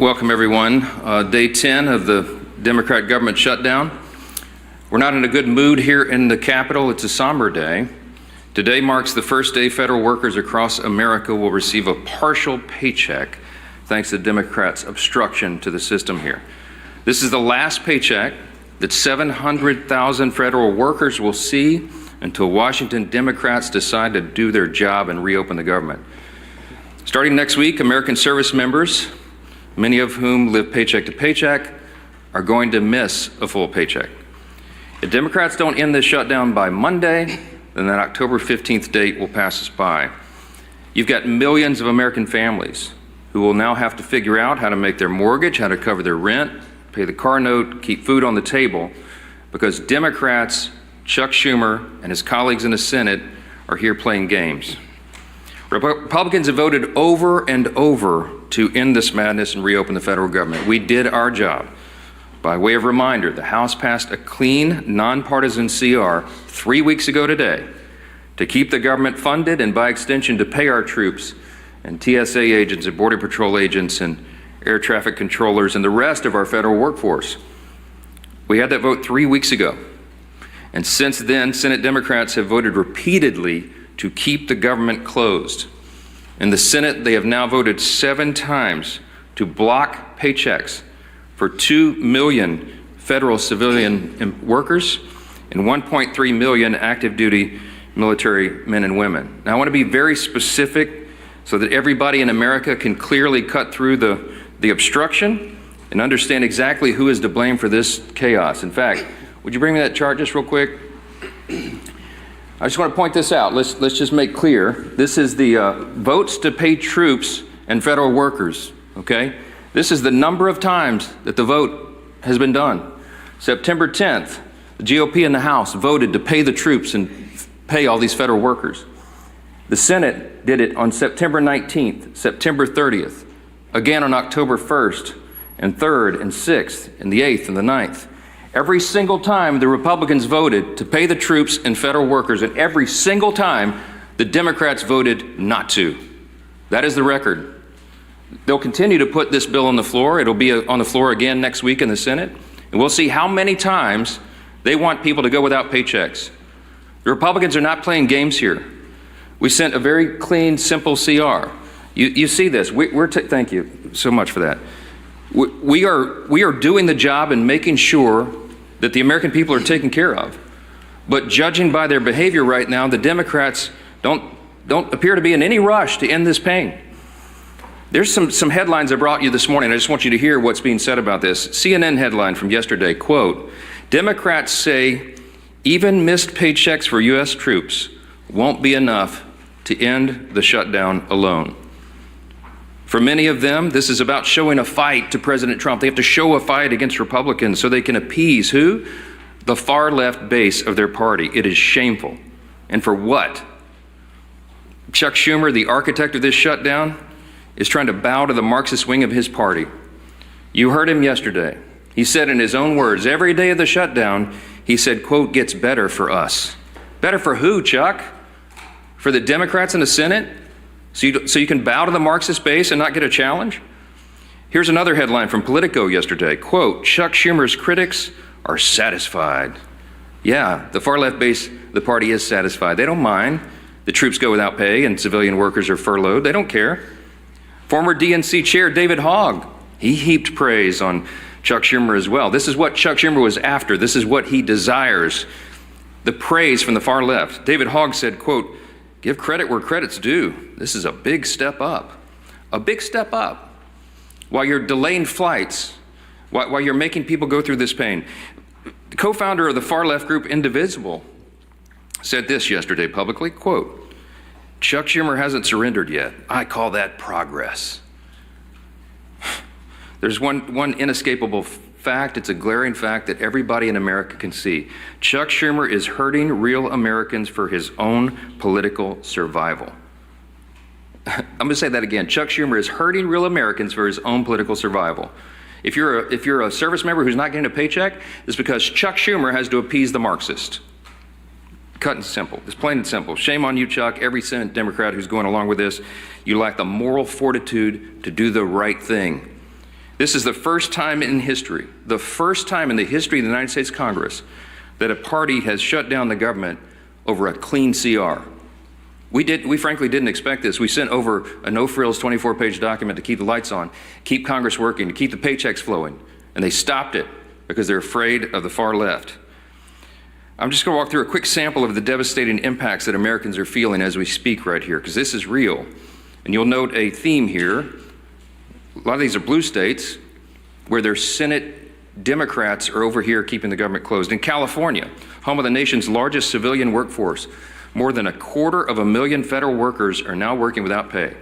Welcome, everyone. Day 10 of the Democrat government shutdown. We're not in a good mood here in the Capitol. It's a somber day. Today marks the first day federal workers across America will receive a partial paycheck thanks to Democrats' obstruction to the system here. This is the last paycheck that 700,000 federal workers will see until Washington Democrats decide to do their job and reopen the government. Starting next week, American service members, many of whom live paycheck to paycheck, are going to miss a full paycheck. If Democrats don't end this shutdown by Monday, then that October 15th date will pass us by. You've got millions of American families who will now have to figure out how to make their mortgage, how to cover their rent, pay the car note, keep food on the table, because Democrats, Chuck Schumer and his colleagues in the Senate are here playing games. Republicans have voted over and over to end this madness and reopen the federal government. We did our job. By way of reminder, the House passed a clean, nonpartisan CR 3 weeks ago today to keep the government funded and, by extension, to pay our troops and TSA agents and Border Patrol agents and air traffic controllers and the rest of our federal workforce. We had that vote 3 weeks ago. And since then, Senate Democrats have voted repeatedly to keep the government closed. In the Senate, they have now voted 7 times to block paychecks for 2 million federal civilian workers and 1.3 million active duty military men and women. Now, I want to be very specific so that everybody in America can clearly cut through the obstruction and understand exactly who is to blame for this chaos. In fact, would you bring me that chart just real quick? I just want to point this out. Let's just make clear. This is the votes to pay troops and federal workers, okay? This is the number of times that the vote has been done. September 10th, the GOP in the House voted to pay the troops and pay all these federal workers. The Senate did it on September 19th, September 30th, again on October 1st and 3rd and 6th and the 8th and the 9th. Every single time the Republicans voted to pay the troops and federal workers, and every single time the Democrats voted not to. That is the record. They'll continue to put this bill on the floor. It'll be on the floor again next week in the Senate, and we'll see how many times they want people to go without paychecks. The Republicans are not playing games here. We sent a very clean, simple CR. You see this. Thank you so much for that. We are doing the job and making sure that the American people are taken care of. But judging by their behavior right now, the Democrats don't appear to be in any rush to end this pain. There's some headlines I brought you this morning. I just want you to hear what's being said about this. CNN headline from yesterday, quote, Democrats say even missed paychecks for U.S. troops won't be enough to end the shutdown alone. For many of them, this is about showing a fight to President Trump. They have to show a fight against Republicans so they can appease who? The far left base of their party. It is shameful. And for what? Chuck Schumer, the architect of this shutdown, is trying to bow to the Marxist wing of his party. You heard him yesterday. He said in his own words, every day of the shutdown, he said, quote, gets better for us. Better for who, Chuck? For the Democrats in the Senate? So you can bow to the Marxist base and not get a challenge? Here's another headline from Politico yesterday. Quote, Chuck Schumer's critics are satisfied. Yeah, the far left base of the party is satisfied. They don't mind. The troops go without pay and civilian workers are furloughed. They don't care. Former DNC chair David Hogg, he heaped praise on Chuck Schumer as well. This is what Chuck Schumer was after. This is what he desires. The praise from the far left. David Hogg said, quote, give credit where credit's due. This is a big step up. A big step up. While you're delaying flights, while you're making people go through this pain. The co-founder of the far left group Indivisible said this yesterday publicly, quote, Chuck Schumer hasn't surrendered yet. I call that progress. There's one inescapable fact. It's a glaring fact that everybody in America can see. Chuck Schumer is hurting real Americans for his own political survival. I'm going to say that again. Chuck Schumer is hurting real Americans for his own political survival. If you're a service member who's not getting a paycheck, it's because Chuck Schumer has to appease the Marxist. Cut and simple. It's plain and simple. Shame on you, Chuck. Every Senate Democrat who's going along with this, you lack the moral fortitude to do the right thing. This is the first time in history, the first time in the history of the United States Congress, that a party has shut down the government over a clean CR. We frankly didn't expect this. We sent over a no-frills 24-page document to keep the lights on, keep Congress working, to keep the paychecks flowing, and they stopped it because they're afraid of the far left. I'm just going to walk through a quick sample of the devastating impacts that Americans are feeling as we speak right here, because this is real. And you'll note a theme here. A lot of these are blue states where their Senate Democrats are over here keeping the government closed. In California, home of the nation's largest civilian workforce, more than 250,000 federal workers are now working without pay.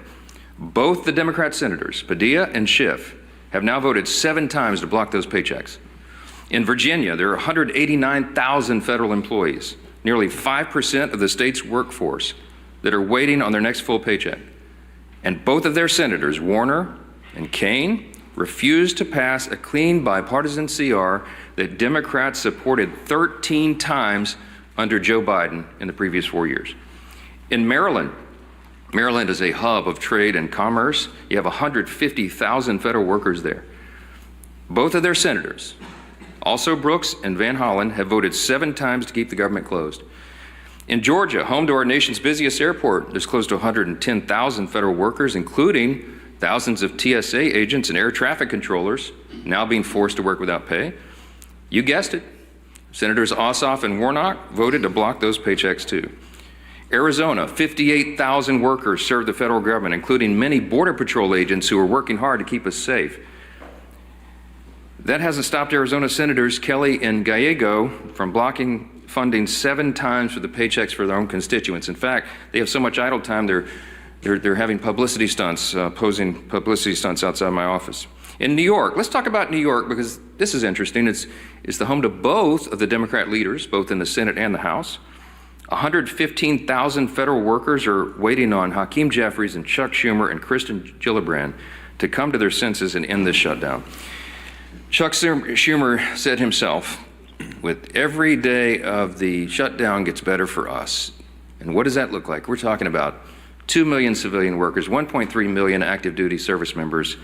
Both the Democrat senators, Padilla and Schiff, have now voted 7 times to block those paychecks. In Virginia, there are 189,000 federal employees, nearly 5% of the state's workforce, that are waiting on their next full paycheck. And both of their senators, Warner and Kaine, refused to pass a clean bipartisan CR that Democrats supported 13 times under Joe Biden in the previous 4 years. In Maryland, Maryland is a hub of trade and commerce. You have 150,000 federal workers there. Both of their senators, also Brooks and Van Hollen, have voted 7 times to keep the government closed. In Georgia, home to our nation's busiest airport, there's close to 110,000 federal workers, including thousands of TSA agents and air traffic controllers now being forced to work without pay. You guessed it. Senators Ossoff and Warnock voted to block those paychecks too. Arizona, 58,000 workers serve the federal government, including many Border Patrol agents who are working hard to keep us safe. That hasn't stopped Arizona Senators Kelly and Gallego from blocking funding 7 times for the paychecks for their own constituents. In fact, they have so much idle time, they're having publicity stunts, posing publicity stunts outside my office. In New York, let's talk about New York because this is interesting. It's the home to both of the Democrat leaders, both in the Senate and the House. 115,000 federal workers are waiting on Hakeem Jeffries and Chuck Schumer and Kristen Gillibrand to come to their senses and end this shutdown. Chuck Schumer said himself, with every day of the shutdown gets better for us. And what does that look like? We're talking about 2 million civilian workers, 1.3 million active duty service members,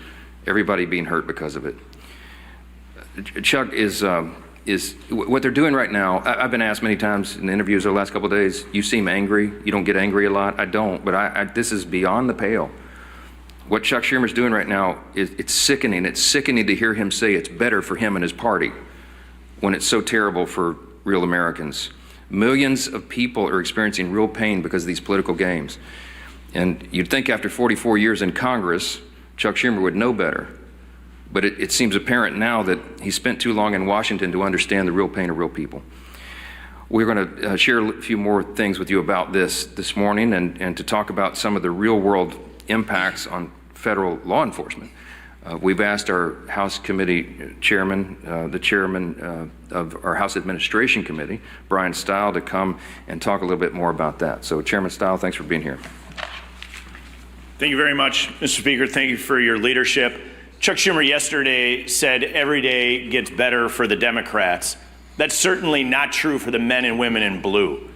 everybody being hurt because of it. Chuck is what they're doing right now. I've been asked many times in interviews over the last couple of days, you seem angry. You don't get angry a lot. I don't, but this is beyond the pale. What Chuck Schumer's doing right now, it's sickening. It's sickening to hear him say it's better for him and his party when it's so terrible for real Americans. Millions of people are experiencing real pain because of these political games. And you'd think after 44 years in Congress, Chuck Schumer would know better. But it seems apparent now that he spent too long in Washington to understand the real pain of real people. We're going to share a few more things with you about this morning and to talk about some of the real world impacts on federal law enforcement. We've asked our House Committee Chairman, the Chairman of our House Administration Committee, Brian Stile, to come and talk a little bit more about that. So Chairman Stile, thanks for being here. Thank you very much, Mr. Speaker. Thank you for your leadership. Chuck Schumer yesterday said every day gets better for the Democrats. That's certainly not true for the men and women in blue.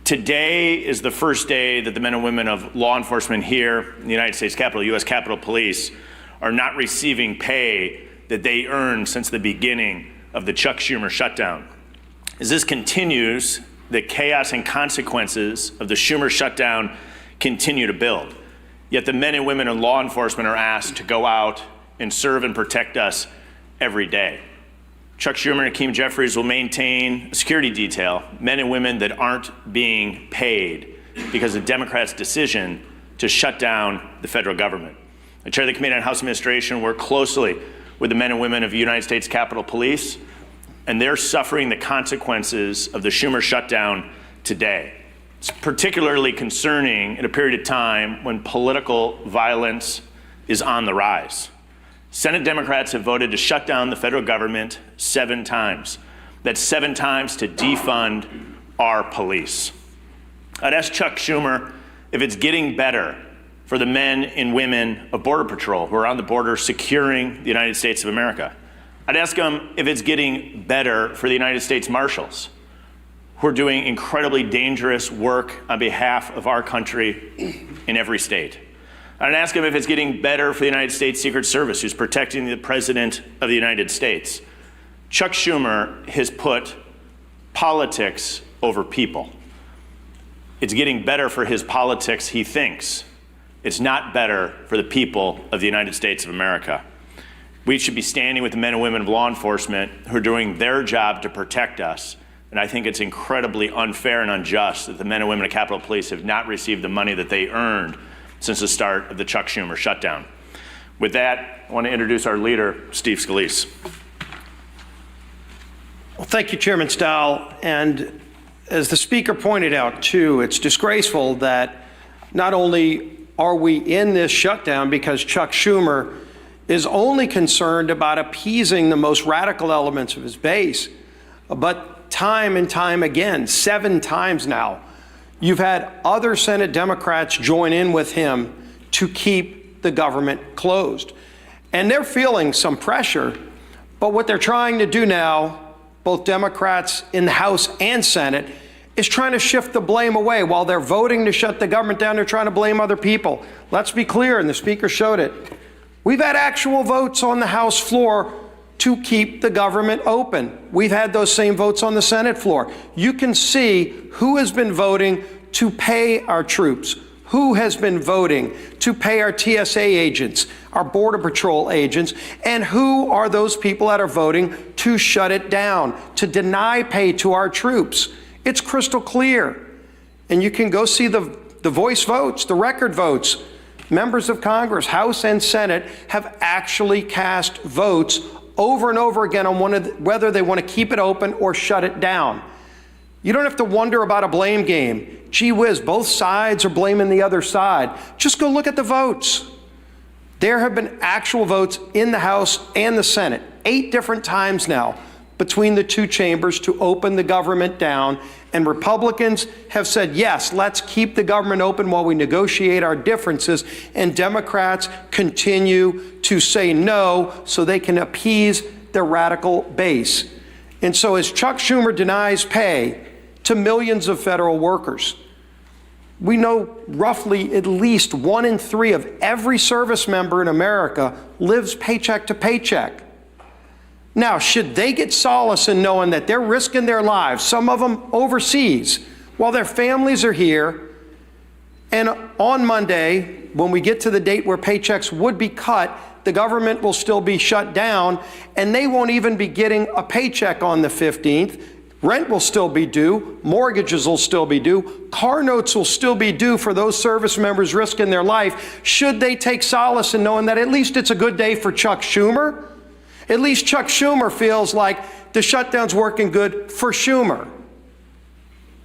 Today is the first day that the men and women of law enforcement here in the United States Capitol, U.S. Capitol Police, are not receiving pay that they earned since the beginning of the Chuck Schumer shutdown. As this continues, the chaos and consequences of the Schumer shutdown continue to build. Yet the men and women in law enforcement are asked to go out and serve and protect us every day. Chuck Schumer and Hakeem Jeffries will maintain a security detail, men and women that aren't being paid because of Democrats' decision to shut down the federal government. I chair the Committee on House Administration, work closely with the men and women of the United States Capitol Police, and they're suffering the consequences of the Schumer shutdown today. It's particularly concerning at a period of time when political violence is on the rise. Senate Democrats have voted to shut down the federal government 7 times. That's 7 times to defund our police. I'd ask Chuck Schumer if it's getting better for the men and women of Border Patrol who are on the border securing the United States of America. I'd ask him if it's getting better for the United States Marshals who are doing incredibly dangerous work on behalf of our country in every state. I'd ask him if it's getting better for the United States Secret Service, who's protecting the President of the United States. Chuck Schumer has put politics over people. It's getting better for his politics, he thinks. It's not better for the people of the United States of America. We should be standing with the men and women of law enforcement who are doing their job to protect us. And I think it's incredibly unfair and unjust that the men and women of Capitol Police have not received the money that they earned since the start of the Chuck Schumer shutdown. With that, I want to introduce our leader, Steve Scalise. Well, thank you, Chairman Stahl. And as the Speaker pointed out, too, it's disgraceful that not only are we in this shutdown because Chuck Schumer is only concerned about appeasing the most radical elements of his base, but time and time again, 7 times now, you've had other Senate Democrats join in with him to keep the government closed. And they're feeling some pressure, but what they're trying to do now, both Democrats in the House and Senate, is trying to shift the blame away. While they're voting to shut the government down, they're trying to blame other people. Let's be clear, and the Speaker showed it. We've had actual votes on the House floor to keep the government open. We've had those same votes on the Senate floor. You can see who has been voting to pay our troops, who has been voting to pay our TSA agents, our Border Patrol agents, and who are those people that are voting to shut it down, to deny pay to our troops. It's crystal clear. And you can go see the voice votes, the record votes. Members of Congress, House and Senate, have actually cast votes over and over again on whether they want to keep it open or shut it down. You don't have to wonder about a blame game. Gee whiz, both sides are blaming the other side. Just go look at the votes. There have been actual votes in the House and the Senate, 8 different times now, between the 2 chambers to open the government down. And Republicans have said, yes, let's keep the government open while we negotiate our differences. And Democrats continue to say no so they can appease their radical base. And so as Chuck Schumer denies pay to millions of federal workers, we know roughly at least 1 in 3 of every service member in America lives paycheck to paycheck. Now, should they get solace in knowing that they're risking their lives, some of them overseas, while their families are here, and on Monday, when we get to the date where paychecks would be cut, the government will still be shut down, and they won't even be getting a paycheck on the 15th. Rent will still be due, mortgages will still be due, car notes will still be due for those service members risking their life. Should they take solace in knowing that at least it's a good day for Chuck Schumer? At least Chuck Schumer feels like the shutdown's working good for Schumer.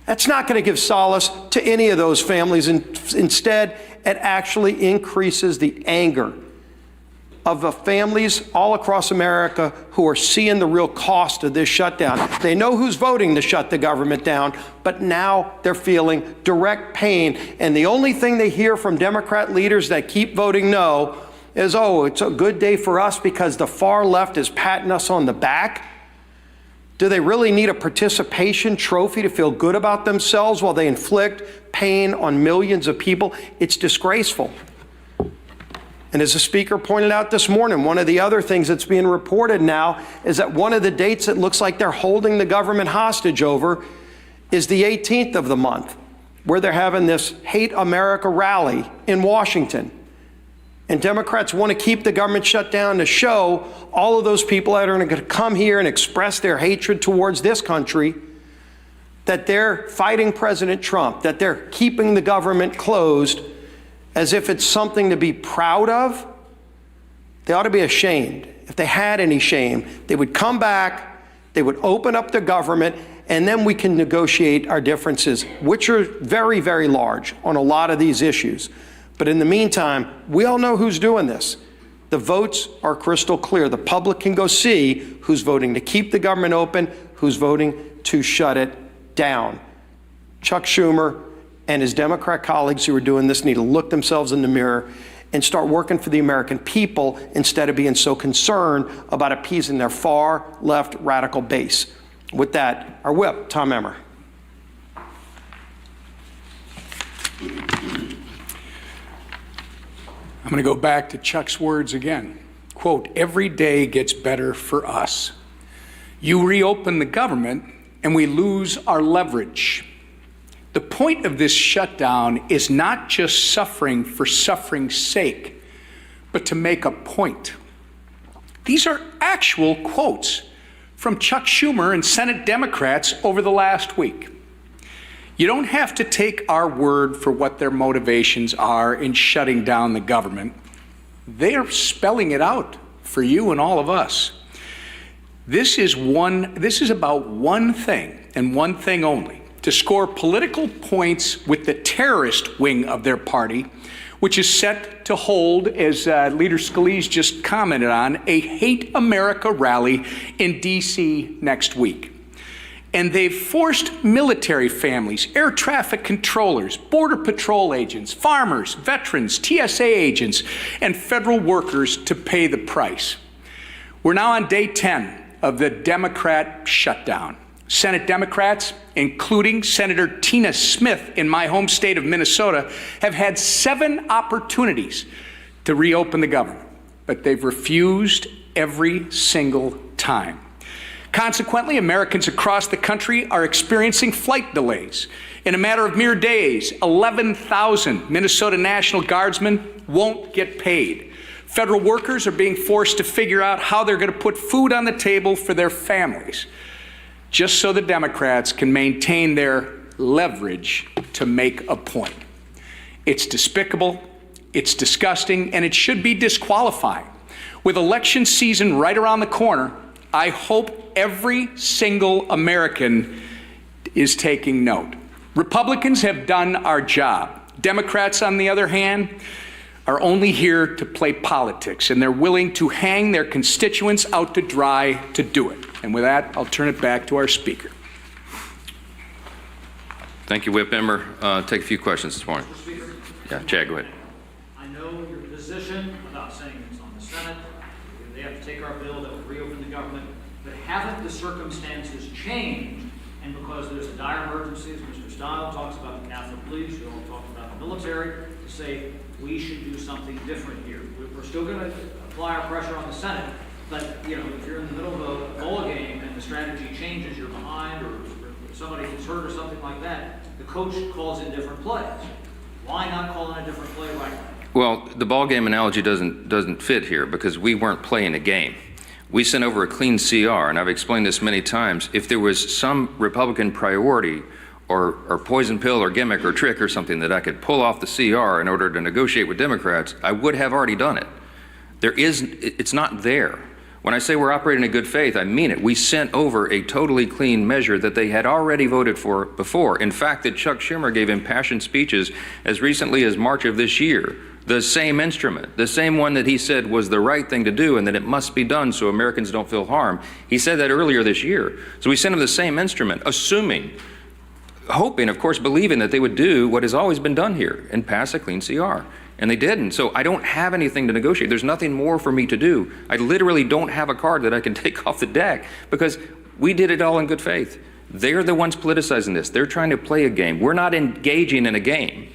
That's not going to give solace to any of those families. Instead, it actually increases the anger of the families all across America who are seeing the real cost of this shutdown. They know who's voting to shut the government down, but now they're feeling direct pain. And the only thing they hear from Democrat leaders that keep voting no is, oh, it's a good day for us because the far left is patting us on the back. Do they really need a participation trophy to feel good about themselves while they inflict pain on millions of people? It's disgraceful. And as the Speaker pointed out this morning, one of the other things that's being reported now is that one of the dates that looks like they're holding the government hostage over is the 18th of the month, where they're having this Hate America rally in Washington. And Democrats want to keep the government shut down to show all of those people that are going to come here and express their hatred towards this country that they're fighting President Trump, that they're keeping the government closed as if it's something to be proud of. They ought to be ashamed. If they had any shame, they would come back, they would open up the government, and then we can negotiate our differences, which are very, very large on a lot of these issues. But in the meantime, we all know who's doing this. The votes are crystal clear. The public can go see who's voting to keep the government open, who's voting to shut it down. Chuck Schumer and his Democrat colleagues who are doing this need to look themselves in the mirror and start working for the American people instead of being so concerned about appeasing their far left radical base. With that, our whip, Tom Emmer. I'm going to go back to Chuck's words again. Quote, every day gets better for us. You reopen the government and we lose our leverage. The point of this shutdown is not just suffering for suffering's sake, but to make a point. These are actual quotes from Chuck Schumer and Senate Democrats over the last week. You don't have to take our word for what their motivations are in shutting down the government. They are spelling it out for you and all of us. This is about one thing and one thing only: to score political points with the terrorist wing of their party, which is set to hold, as Leader Scalise just commented on, a Hate America rally in D.C. next week. And they've forced military families, air traffic controllers, Border Patrol agents, farmers, veterans, TSA agents, and federal workers to pay the price. We're now on day 10 of the Democrat shutdown. Senate Democrats, including Senator Tina Smith in my home state of Minnesota, have had 7 opportunities to reopen the government, but they've refused every single time. Consequently, Americans across the country are experiencing flight delays. In a matter of mere days, 11,000 Minnesota National Guardsmen won't get paid. Federal workers are being forced to figure out how they're going to put food on the table for their families, just so the Democrats can maintain their leverage to make a point. It's despicable, it's disgusting, and it should be disqualifying. With election season right around the corner, I hope every single American is taking note. Republicans have done our job. Democrats, on the other hand, are only here to play politics, and they're willing to hang their constituents out to dry to do it. And with that, I'll turn it back to our speaker. Thank you, Whip Emmer. Take a few questions this morning. Mr. Speaker? Yeah, Chad, go ahead. I know your position about saying it's on the Senate. They have to take our bill that would reopen the government. But haven't the circumstances changed? And because there's a dire emergency, as Mr. Stiles talks about the Catholic police, you all talk about the military, to say we should do something different here. We're still going to apply our pressure on the Senate. But, you know, if you're in the middle of a bowl game and the strategy changes, you're behind, or somebody gets hurt or something like that, the coach calls in different plays. Why not call in a different play right now? Well, the ball game analogy doesn't fit here because we weren't playing a game. We sent over a clean CR, and I've explained this many times. If there was some Republican priority or poison pill or gimmick or trick or something that I could pull off the CR in order to negotiate with Democrats, I would have already done it. It's not there. When I say we're operating in good faith, I mean it. We sent over a totally clean measure that they had already voted for before. In fact, that Chuck Schumer gave impassioned speeches as recently as March of this year. The same instrument, the same one that he said was the right thing to do and that it must be done so Americans don't feel harm. He said that earlier this year. So we sent him the same instrument, hoping, of course, believing that they would do what has always been done here and pass a clean CR. And they didn't. So I don't have anything to negotiate. There's nothing more for me to do. I literally don't have a card that I can take off the deck because we did it all in good faith. They're the ones politicizing this. They're trying to play a game. We're not engaging in a game.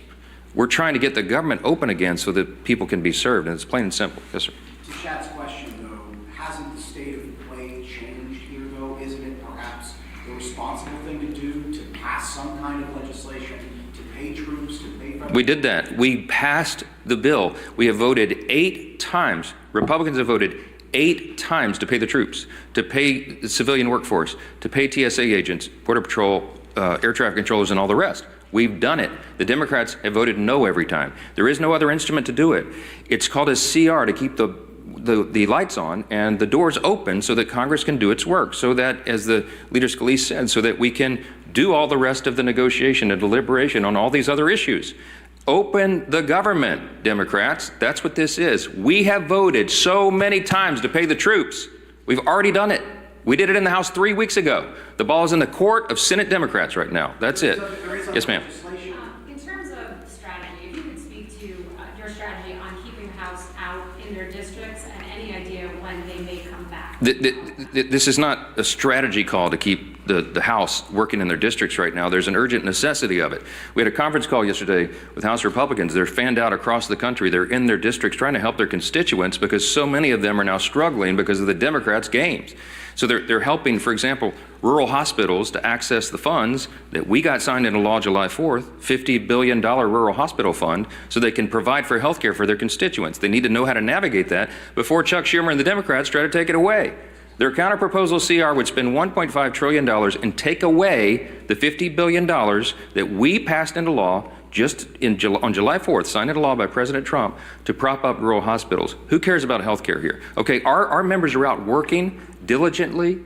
We're trying to get the government open again so that people can be served, and it's plain and simple. Yes, sir. To Chad's question, though, hasn't the state of play changed here, though? Isn't it perhaps the responsible thing to do to pass some kind of legislation to pay troops, to pay federal... We did that. We passed the bill. We have voted 8 times. Republicans have voted 8 times to pay the troops, to pay the civilian workforce, to pay TSA agents, Border Patrol, air traffic controllers, and all the rest. We've done it. The Democrats have voted no every time. There is no other instrument to do it. It's called a CR to keep the lights on and the doors open so that Congress can do its work, so that, as the Leader Scalise said, so that we can do all the rest of the negotiation and deliberation on all these other issues. Open the government, Democrats. That's what this is. We have voted so many times to pay the troops. We've already done it. We did it in the House 3 weeks ago. The ball is in the court of Senate Democrats right now. That's it. Yes, ma'am. In terms of strategy, if you could speak to your strategy on keeping the House out in their districts and any idea when they may come back. This is not a strategy call to keep the House working in their districts right now. There's an urgent necessity of it. We had a conference call yesterday with House Republicans. They're fanned out across the country. They're in their districts trying to help their constituents because so many of them are now struggling because of the Democrats' games. So they're helping, for example, rural hospitals to access the funds that we got signed into law July 4th, $50 billion rural hospital fund, so they can provide for health care for their constituents. They need to know how to navigate that before Chuck Schumer and the Democrats try to take it away. Their counterproposal CR would spend $1.5 trillion and take away the $50 billion that we passed into law just on July 4th, signed into law by President Trump to prop up rural hospitals. Who cares about health care here? Okay, our members are out working diligently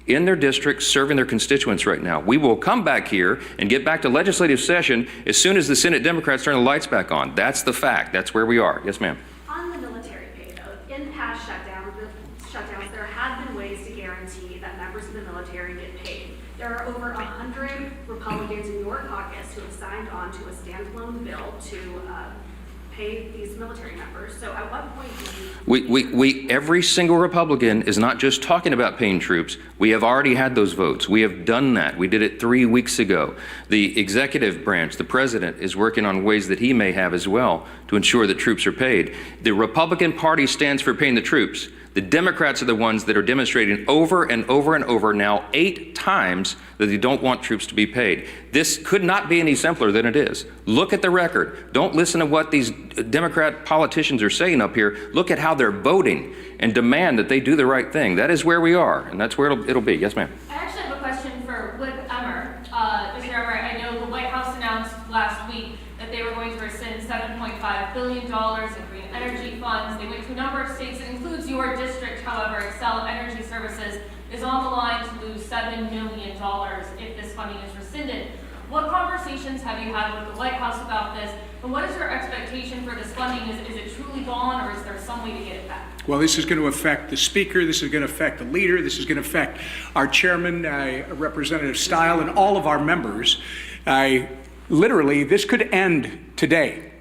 in their districts, serving their constituents right now. We will come back here and get back to legislative session as soon as the Senate Democrats turn the lights back on. That's the fact. That's where we are. Yes, ma'am. On the military pay, though, in past shutdowns, there have been ways to guarantee that members of the military get paid. There are over 100 Republicans in your caucus who have signed on to a standalone bill to pay these military members. So at what point do you... Every single Republican is not just talking about paying troops. We have already had those votes. We have done that. We did it 3 weeks ago. The executive branch, the president, is working on ways that he may have as well to ensure that troops are paid. The Republican Party stands for paying the troops. The Democrats are the ones that are demonstrating over and over and over now 8 times that they don't want troops to be paid. This could not be any simpler than it is. Look at the record. Don't listen to what these Democrat politicians are saying up here. Look at how they're voting and demand that they do the right thing. That is where we are, and that's where it'll be. Yes, ma'am. I actually have a question for Whip Emmer. Mr. Emmer, I know the White House announced last week that they were going to rescind $7.5 billion in green energy funds. They went to a number of states. It includes your district, however. Excel Energy Services is on the line to lose $7 million if this funding is rescinded. What conversations have you had with the White House about this? And what is your expectation for this funding? Is it truly gone, or is there some way to get it back? Well, this is going to affect the Speaker, this is going to affect the Leader, this is going to affect our Chairman, Representative Stile, and all of our members. Literally, this could end today.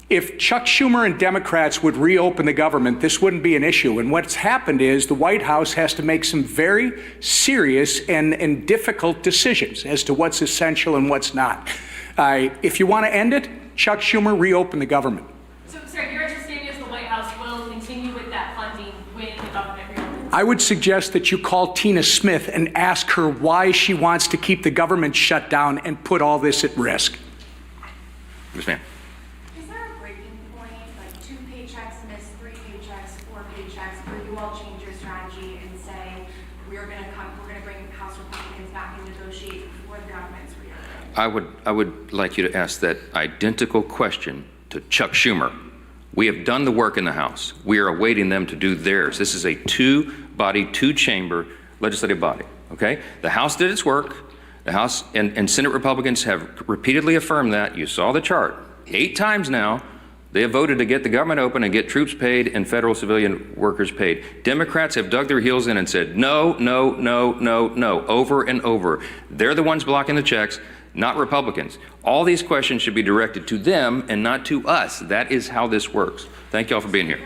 If Chuck Schumer and Democrats would reopen the government, this wouldn't be an issue. And what's happened is the White House has to make some very serious and difficult decisions as to what's essential and what's not. If you want to end it, Chuck Schumer, reopen the government. So, sir, your understanding is the White House will continue with that funding when the government reopens? I would suggest that you call Tina Smith and ask her why she wants to keep the government shut down and put all this at risk. Yes, ma'am. Is there a breaking point, like 2 paychecks miss, 3 paychecks, 4 paychecks, where you all change your strategy and say we're going to bring House Republicans back and negotiate before the government's reopened? I would like you to ask that identical question to Chuck Schumer. We have done the work in the House. We are awaiting them to do theirs. This is a 2-body, 2-chamber legislative body, okay? The House did its work. The House and Senate Republicans have repeatedly affirmed that. You saw the chart. 8 times now, they have voted to get the government open and get troops paid and federal civilian workers paid. Democrats have dug their heels in and said, no, no, no, no, no, over and over. They're the ones blocking the checks, not Republicans. All these questions should be directed to them and not to us. That is how this works. Thank you all for being here.